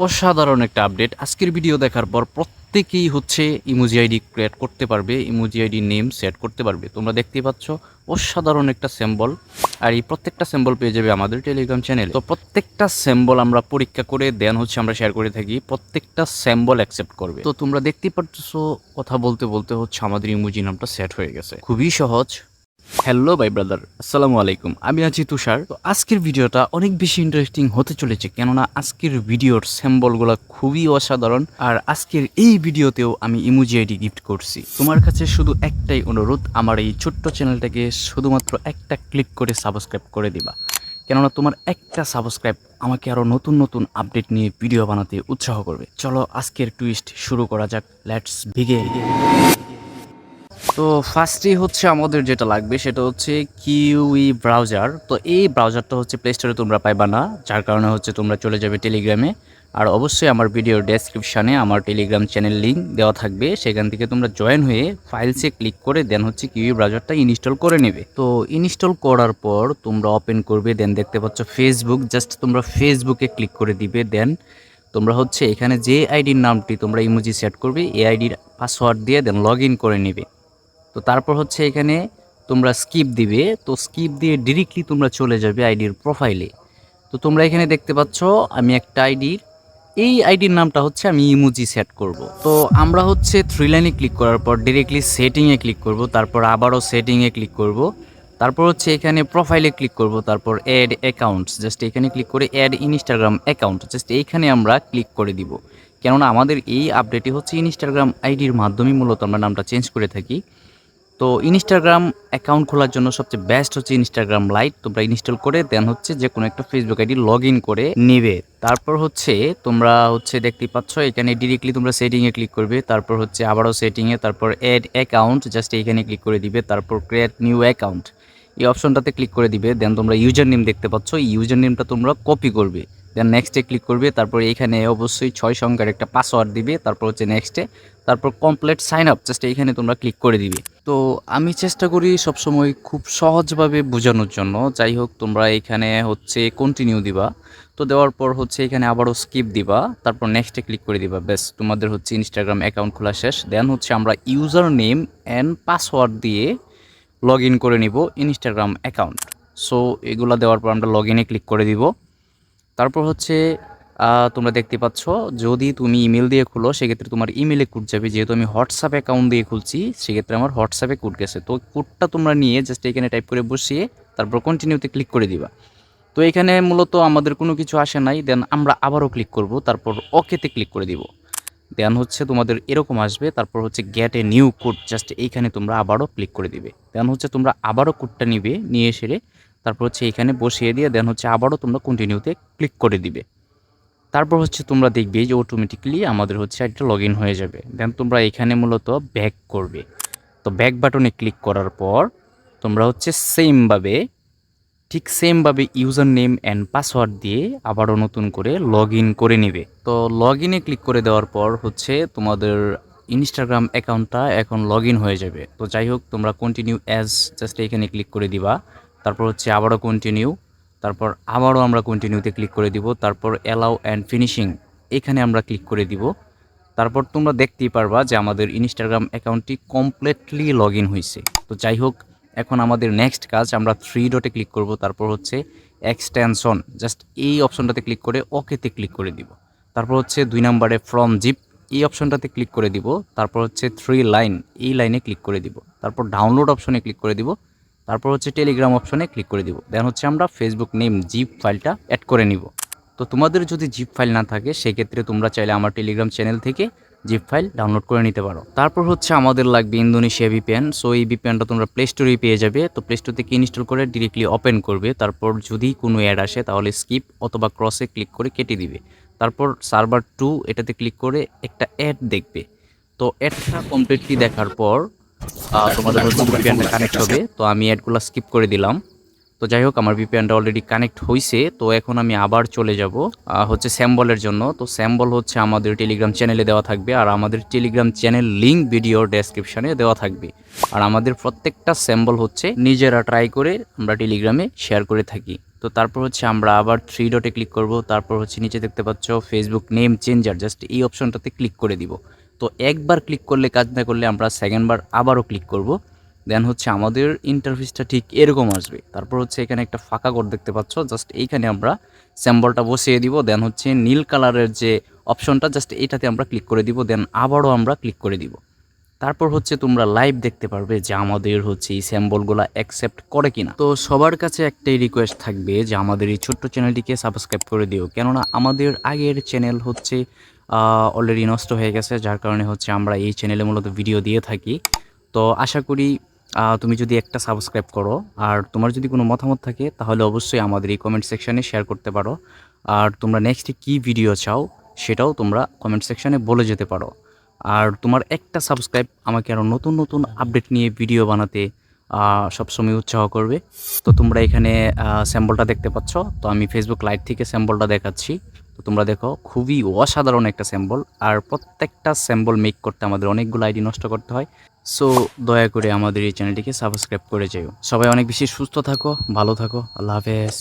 অসাধারণ একটা আপডেট। আজকের ভিডিও দেখার পর প্রত্যেকেই হচ্ছে ইমোজি আইডি ক্রিয়েট করতে পারবে, ইমোজি আইডি নেম সেট করতে পারবে। তোমরা দেখতেই পাচ্ছ অসাধারণ একটা সিম্বল, আর এই প্রত্যেকটা সিম্বল পেয়ে যাবে আমাদের টেলিগ্রাম চ্যানেলে। তো প্রত্যেকটা সিম্বল আমরা পরীক্ষা করে দেন হচ্ছে আমরা শেয়ার করে থাকি, প্রত্যেকটা সিম্বল অ্যাকসেপ্ট করবে। তো তোমরা দেখতেই পাচ্ছ কথা বলতে বলতে হচ্ছে আমাদের ইমোজি নামটা সেট হয়ে গেছে, খুবই সহজ। হ্যালো ভাই ব্রাদার, আসসালামু আলাইকুম। আমি আছি তুষার। তো আজকের ভিডিওটা অনেক বেশি ইন্টারেস্টিং হতে চলেছে, কেননা আজকের ভিডিওর সিম্বলগুলো খুবই অসাধারণ। আর আজকের এই ভিডিওতেও আমি ইমোজি আইডি গিফট করছি। তোমার কাছে শুধু একটাই অনুরোধ, আমার এই ছোট্ট চ্যানেলটাকে শুধুমাত্র একটা ক্লিক করে সাবস্ক্রাইব করে দিবা, কেননা তোমার একটা সাবস্ক্রাইব আমাকে আরও নতুন নতুন আপডেট নিয়ে ভিডিও বানাতে উৎসাহ করবে। চলো আজকের টুইস্ট শুরু করা যাক, লেটস বিগিন। তো ফার্স্টেই হচ্ছে আমাদের যেটা লাগবে সেটা হচ্ছে কিউই ব্রাউজার। তো এই ব্রাউজারটা হচ্ছে প্লে স্টোরে তোমরা পাইবা না, যার কারণে হচ্ছে তোমরা চলে যাবে টেলিগ্রামে। আর অবশ্যই আমার ভিডিওর ডেসক্রিপশানে আমার টেলিগ্রাম চ্যানেল লিঙ্ক দেওয়া থাকবে, সেখান থেকে তোমরা জয়েন হয়ে ফাইলসে ক্লিক করে দেন হচ্ছে কিউই ব্রাউজারটা ইনস্টল করে নেবে। তো ইনস্টল করার পর তোমরা ওপেন করবে, দেন দেখতে পাচ্ছ ফেসবুক, জাস্ট তোমরা ফেসবুকে ক্লিক করে দিবে। দেন তোমরা হচ্ছে এখানে যে আইডির নামটি তোমরা ইমোজি সেট করবে এই আইডির পাসওয়ার্ড দিয়ে দেন লগ ইন করে নেবে। তো তারপর হচ্ছে এখানে তোমরা স্কিপ দিবে, তো স্কিপ দিয়ে ডিরেক্টলি তোমরা চলে যাবে আইডির প্রোফাইলে। তো তোমরা এখানে দেখতে পাচ্ছ আমি একটা আইডির, এই আইডির নামটা হচ্ছে আমি ইমোজি সেট করব। তো আমরা হচ্ছে থ্রি লাইনে ক্লিক করার পর ডিরেক্টলি সেটিংয়ে ক্লিক করব, তারপর আবারও সেটিংয়ে ক্লিক করব, তারপর হচ্ছে এখানে প্রোফাইলে ক্লিক করব, তারপর অ্যাড অ্যাকাউন্টস, জাস্ট এখানে ক্লিক করে অ্যাড ইনস্টাগ্রাম অ্যাকাউন্ট, জাস্ট এইখানে আমরা ক্লিক করে দিব। কেননা আমাদের এই আপডেটটি হচ্ছে ইনস্টাগ্রাম আইডির মাধ্যমে মূলত আমরা নামটা চেঞ্জ করে থাকি। তো ইনস্টাগ্রাম অ্যাকাউন্ট খোলার জন্য সবচেয়ে বেস্ট হচ্ছে ইনস্টাগ্রাম লাইট, তোমরা ইনস্টল করে দেন হচ্ছে যে কোনো একটা ফেসবুক আইডি লগ ইন করে নেবে। তারপর হচ্ছে তোমরা হচ্ছে দেখতে পাচ্ছ এখানে ডিরেক্টলি তোমরা সেটিংয়ে ক্লিক করবে, তারপর হচ্ছে আবারও সেটিংয়ে, তারপর অ্যাড অ্যাকাউন্ট, জাস্ট এইখানে ক্লিক করে দিবে, তারপর ক্রিয়েট নিউ অ্যাকাউন্ট এই অপশনটাতে ক্লিক করে দিবে। দেন তোমরা ইউজার নেম দেখতে পাচ্ছ, এই ইউজার নেমটা তোমরা কপি করবে, দেন নেক্সটে ক্লিক করবে, তারপর এইখানে অবশ্যই 6 সংখ্যার একটা পাসওয়ার্ড দিবে, তারপর হচ্ছে নেক্সটে, তারপর কমপ্লিট সাইন আপ, জাস্ট এইখানে তোমরা ক্লিক করে দিবে। তো আমি চেষ্টা করি সবসময় খুব সহজভাবে বোঝানোর জন্য, যাই হোক তোমরা এখানে হচ্ছে কন্টিনিউ দিবা। তো দেওয়ার পর হচ্ছে এখানে আবারও স্কিপ দিবা, তারপর নেক্সটে ক্লিক করে দিবা, ব্যাস তোমাদের হচ্ছে ইনস্টাগ্রাম অ্যাকাউন্ট খোলা শেষ। দেন হচ্ছে আমরা ইউজার নেম অ্যান্ড পাসওয়ার্ড দিয়ে লগ ইন করে নিব ইনস্টাগ্রাম অ্যাকাউন্ট। সো এগুলো দেওয়ার পর আমরা লগ ইনে ক্লিক করে দিব। তারপর হচ্ছে তোমরা দেখতে পাচ্ছ যদি তুমি ইমেল দিয়ে খুলো সেক্ষেত্রে তোমার ইমেলে কোড যাবে, যেহেতু আমি হোয়াটসঅ্যাপ অ্যাকাউন্ট দিয়ে খুলছি সেক্ষেত্রে আমার হোয়াটসঅ্যাপে কোড গেছে। তো কোডটা তোমরা নিয়ে জাস্ট এখানে টাইপ করে বসিয়ে তারপর কন্টিনিউতে ক্লিক করে দিবা। তো এখানে মূলত আমাদের কোনো কিছু আসে নাই, দেন আমরা আবারও ক্লিক করব, তারপর ওকেতে ক্লিক করে দিব। দেন হচ্ছে তোমাদের এরকম আসবে, তারপর হচ্ছে gate a new code, just এইখানে তোমরা আবারও ক্লিক করে দিবে। দেন হচ্ছে তোমরা আবারও কোডটা নিবে, নিয়ে এসে তারপর হচ্ছে এইখানে বসিয়ে দিয়ে দেন হচ্ছে আবারও তোমরা কন্টিনিউতে ক্লিক করে দিবে। তারপর হচ্ছে তোমরা দেখবে যে অটোমেটিক্যালি আমাদের হচ্ছে একটা লগ ইন হয়ে যাবে। দেন তোমরা এখানে মূলত ব্যাক করবে। তো ব্যাক বাটনে ক্লিক করার পর তোমরা হচ্ছে সেমভাবে ইউজার নেম অ্যান্ড পাসওয়ার্ড দিয়ে আবারও নতুন করে লগ ইন করে নেবে। তো লগ ইনে ক্লিক করে দেওয়ার পর হচ্ছে তোমাদের ইনস্টাগ্রাম অ্যাকাউন্টটা এখন লগ ইন হয়ে যাবে। তো যাই হোক তোমরা কন্টিনিউ অ্যাজ, জাস্ট এখানে ক্লিক করে দিবা, তারপর হচ্ছে আবারও কন্টিনিউ, তারপর আবারও আমরা কন্টিনিউতে ক্লিক করে দিব, তারপর অ্যালাউ অ্যান্ড ফিনিশিং এখানে আমরা ক্লিক করে দিব। তারপর তোমরা দেখতেই পারবা যে আমাদের ইনস্টাগ্রাম অ্যাকাউন্টটি কমপ্লিটলি লগ ইন হয়েছে। তো যাই হোক এখন আমাদের নেক্সট কাজ, আমরা থ্রি ডটে ক্লিক করব, তারপর হচ্ছে এক্সটেনশন, জাস্ট এই অপশনটাতে ক্লিক করে ওকেতে ক্লিক করে দিব। তারপর হচ্ছে 2 নম্বরে ফ্রম জিপ এই অপশনটাতে ক্লিক করে দিব, তারপর হচ্ছে থ্রি লাইন এই লাইনে ক্লিক করে দিব, তারপর ডাউনলোড অপশনে ক্লিক করে দিব, তারপর হচ্ছে টেলিগ্রাম অপশনে ক্লিক করে দিব। দেন হচ্ছে আমরা ফেসবুক নেম জিপ ফাইলটা অ্যাড করে নিব। তো তোমাদের যদি জিপ ফাইল না থাকে সেক্ষেত্রে তোমরা চাইলে আমার টেলিগ্রাম চ্যানেল থেকে জিপ ফাইল ডাউনলোড করে নিতে পারো। তারপর হচ্ছে আমাদের লাগবে ইন্দোনেশিয়া ভিপিএন। সো এই ভিপিএনটা তোমরা প্লে স্টোরেই পেয়ে যাবে। তো প্লে স্টোর থেকে ইনস্টল করে ডিরেক্টলি ওপেন করবে, তারপর যদি কোনো অ্যাড আসে তাহলে স্কিপ অথবা ক্রসে ক্লিক করে কেটে দিবে। তারপর সার্ভার 2 এটাতে ক্লিক করে একটা অ্যাড দেখবে। তো অ্যাডটা কমপ্লিটলি দেখার পর তোমাদের হচ্ছে ভিপিএনটা কানেক্ট হবে। তো আমি অ্যাডগুলো স্কিপ করে দিলাম। তো যাই হোক আমার ভিপিএনটা অলরেডি কানেক্ট হয়েছে। তো এখন আমি আবার চলে যাব হচ্ছে স্যাম্বলের জন্য। তো স্যাম্বল হচ্ছে আমাদের টেলিগ্রাম চ্যানেলে দেওয়া থাকবে, আর আমাদের টেলিগ্রাম চ্যানেল লিঙ্ক ভিডিওর ডেসক্রিপশানে দেওয়া থাকবে। আর আমাদের প্রত্যেকটা স্যাম্বল হচ্ছে নিজেরা ট্রাই করে আমরা টেলিগ্রামে শেয়ার করে থাকি। তো তারপর হচ্ছে আমরা আবার থ্রি ডটে ক্লিক করব, তারপর হচ্ছে নিচে দেখতে পাচ্ছ ফেসবুক নেম চেঞ্জার, জাস্ট এই অপশনটাতে ক্লিক করে দিব। তো একবার ক্লিক করলে কাজ না করলে আমরা সেকেন্ডবার আবারও ক্লিক করব। দেন হচ্ছে আমাদের ইন্টারফেসটা ঠিক এরকম আসবে। তারপর হচ্ছে এখানে একটা ফাঁকা ঘর দেখতে পাচ্ছ, জাস্ট এইখানে আমরা সিম্বলটা বসিয়ে দিব। দেন হচ্ছে নীল কালারের যে অপশনটা, জাস্ট এটাতে আমরা ক্লিক করে দিব। দেন আবারও আমরা ক্লিক করে দিব। তারপর হচ্ছে তোমরা লাইভ দেখতে পারবে যে আমাদের হচ্ছে এই স্যাম্বলগুলো অ্যাকসেপ্ট করে কিনা। তো সবার কাছে একটাই রিকোয়েস্ট থাকবে যে আমাদের এই ছোট্ট চ্যানেলটিকে সাবস্ক্রাইব করে দিও, কেননা আমাদের আগের চ্যানেল হচ্ছে অলরেডি নষ্ট হয়ে গেছে, যার কারণে হচ্ছে আমরা এই চ্যানেলে মূলত ভিডিও দিয়ে থাকি। তো আশা করি তুমি যদি একটা সাবস্ক্রাইব করো, আর তোমার যদি কোনো মতামত থাকে তাহলে অবশ্যই আমাদের এই কমেন্ট সেকশানে শেয়ার করতে পারো। আর তোমরা নেক্সটে কী ভিডিও চাও সেটাও তোমরা কমেন্ট সেকশানে বলে যেতে পারো। আর তোমার একটা সাবস্ক্রাইব আমাকে আরও নতুন নতুন আপডেট নিয়ে ভিডিও বানাতে সবসময় উৎসাহ করবে। তো তোমরা এখানে স্যাম্বলটা দেখতে পাচ্ছ, তো আমি ফেসবুক লাইভ থেকে স্যাম্বলটা দেখাচ্ছি। তো তোমরা দেখো খুবই অসাধারণ একটা স্যাম্বল, আর প্রত্যেকটা স্যাম্বল মেক করতে আমাদের অনেকগুলো আইডি নষ্ট করতে হয়। সো দয়া করে আমাদের এই চ্যানেলটিকে সাবস্ক্রাইব করে যেও। সবাই অনেক বেশি সুস্থ থাকো, ভালো থাকো, আল্লাহ হাফেজ।